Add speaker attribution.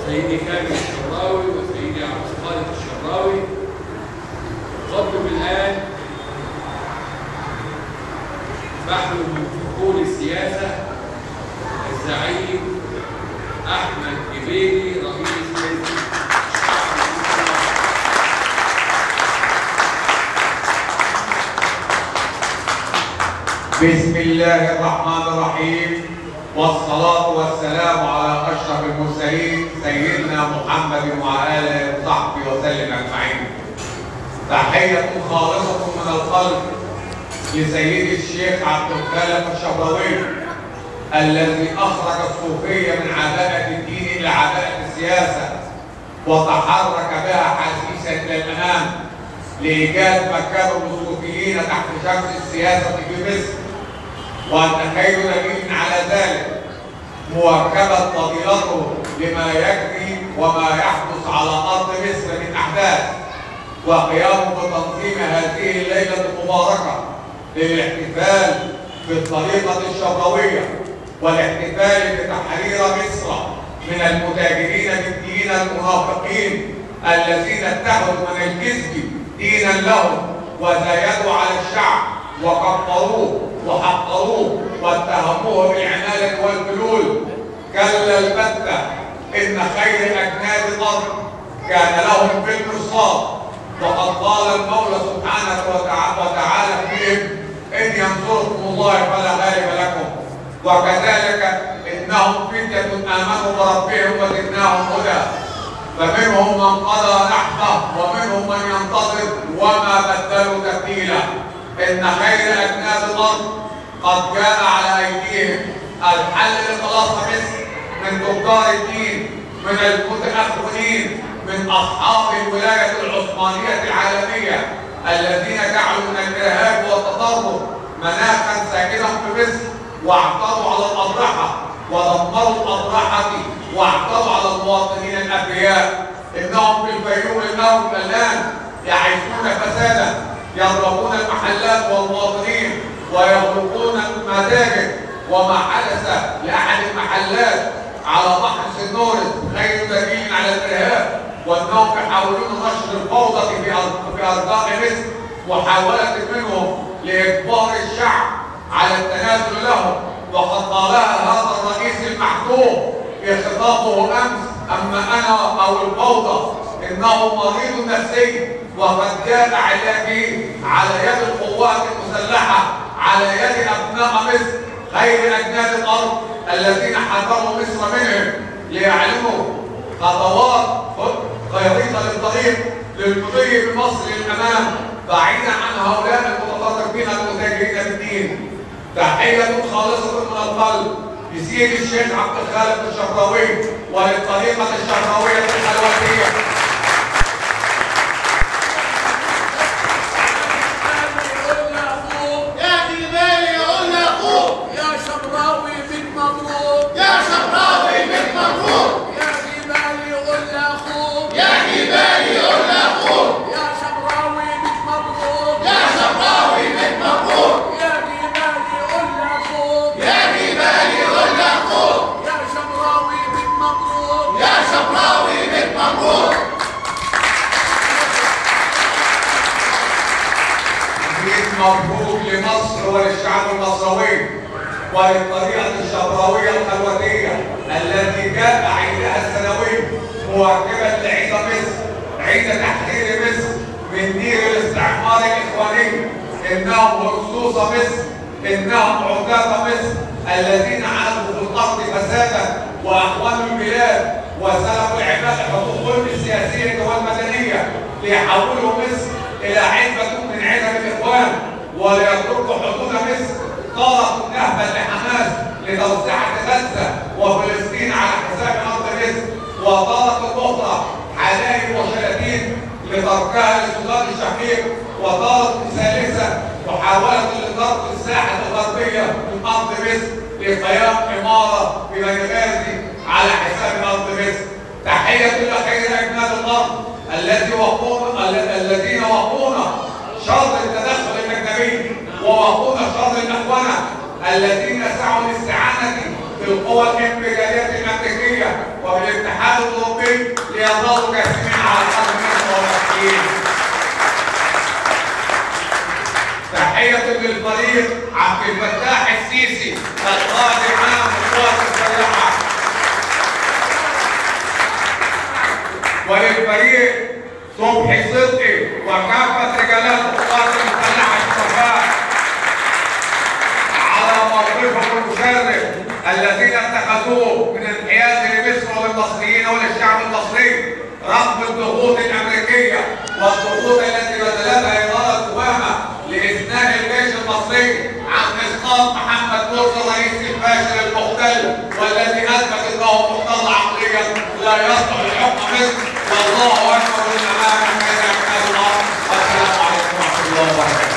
Speaker 1: سيدي كامل الشراوي وسيدي عبد الخالق الشراوي. أطلب الآن بحر من فحول السياسة الزعيم أحمد جبيلي رئيس حزب
Speaker 2: بسم الله الرحمن الرحيم، والصلاة والسلام على أشرف المرسلين سيدنا محمد وعلى آله وصحبه وسلم أجمعين. تحية خالصة من القلب لسيدي الشيخ عبد الخالق الشراوي الذي أخرج الصوفية من عباءة الدين إلى عباءة السياسة وتحرك بها حثيثا إلى الأمام لإيجاد مكانه الصوفيين تحت شمس السياسة في مصر. وأن خير دليل على ذلك مواكبة فضيلته لما يجري وما يحدث على أرض مصر من أحداث، وقيامه بتنظيم هذه الليلة المباركة للاحتفال بالطريقة الشراوية والاحتفال بتحرير مصر من المتاجرين بالدين المنافقين الذين اتخذوا من الكذب دينا لهم وزايدوا على الشعب وكفروه وحقروه واتهموه بالعمالة والفلول. كلا البتة إن خير أجناد الأرض كان لهم في المرصاد، وقد قال المولى سبحانه وتعالى فيهم إن ينصركم الله فلا غالب لكم، وكذلك إنهم فتية آمنوا بربهم وزدناهم هدى. فمنهم من قضى نحبه ومنهم من ينتظر وما بدلوا تبديلا. إن خير أجناد الأرض قد جاء على أيديهم الحل لخلاص مصر من تجار الدين، من المتأخرين، من أصحاب الولاية العثمانية العالمية الذين جعلوا من الإرهاب والتطرف مناخا ساكنا في مصر، واعتروا على الأضرحة ودمروا الأضرحة واعتروا على المواطنين الأبرياء. إنهم في الفيوم الآن يعيشون فسادا، يضربون المحلات والمواطنين ويغلقون المتاجر. وما حدث لأحد المحلات على بحر سنورس غير دليل على الإرهاب، وأنهم يحاولون نشر الفوضى في أرجاء مصر، محاولة منهم لإجبار الشعب على التنازل لهم. وقد قالها هذا الرئيس المحكوم في خطابه أمس: أما أنا أو الفوضى إنه مريض نفسي، وقد جاء علاجه على يد القوات المسلحة، على يد أبناء مصر خير أجناد الأرض الذين حرروا مصر منهم ليعلموا خطوات خريطة للطريق للمضي بمصر للأمام بعيدا عن هؤلاء المتطرفين المتاجرين بالدين. تحية خالصة من القلب لسيدي الشيخ عبد الخالق الشراوي وللطريقة الشراوية الحلواتية. مبروك لمصر وللشعب المصروي وللطريقة الشراوية الخلوتية التي جاء عيدها السنوي مواكبا لعيد مصر، عيد تحرير مصر من نير الاستعمار الإخواني. إنهم هرسوس مصر، إنهم عتاة مصر الذين عاشوا في الأرض فسادا وأخوانوا البلاد وسلبوا العباد حقوقهم السياسية والمدنية ليحولوا مصر إلى عزبة من عزب الإخوان وليتركوا حدود مصر. طارت نهبا لحماس لتوسعة غزة وفلسطين على حساب أرض مصر، وطارت الأخرى حلايب وشلاتين لتركها للسودان الشقيق، وطارت الثالثة محاولة لضرب الساحة الغربية من أرض مصر لقيام إمارة ببنغازي على حساب أرض مصر. تحية لخير أجناد الأرض الذين وقونا شر التدخل الأجنبي ووقونا شر الأخوانة الذين سعوا للاستعانة بالقوى الإمبريالية الأمريكية وبالاتحاد الاوروبي ليظلوا جاثمين على الارض منهم ومسكين. تحية للفريق عبد الفتاح السيسي القائد العام للقوات المسلحة، وللفريق صبحي صدقي وكافة رجالات القوات المسلحة الشرفاء على موقفهم المشرف الذين اتخذوه من الانحياز لمصر وللمصريين وللشعب المصري رغم الضغوط الامريكيه والضغوط التي بذلتها اداره اوباما لاثناء الجيش المصري عن اسقاط محمد مرسي الرئيس الفاشل المختل والذي اثبت انه مختل عقليا لا يصلح لحكم مصر. والله اكبر من امام كان يحتاج الله. والسلام عليكم ورحمه الله وبركاته.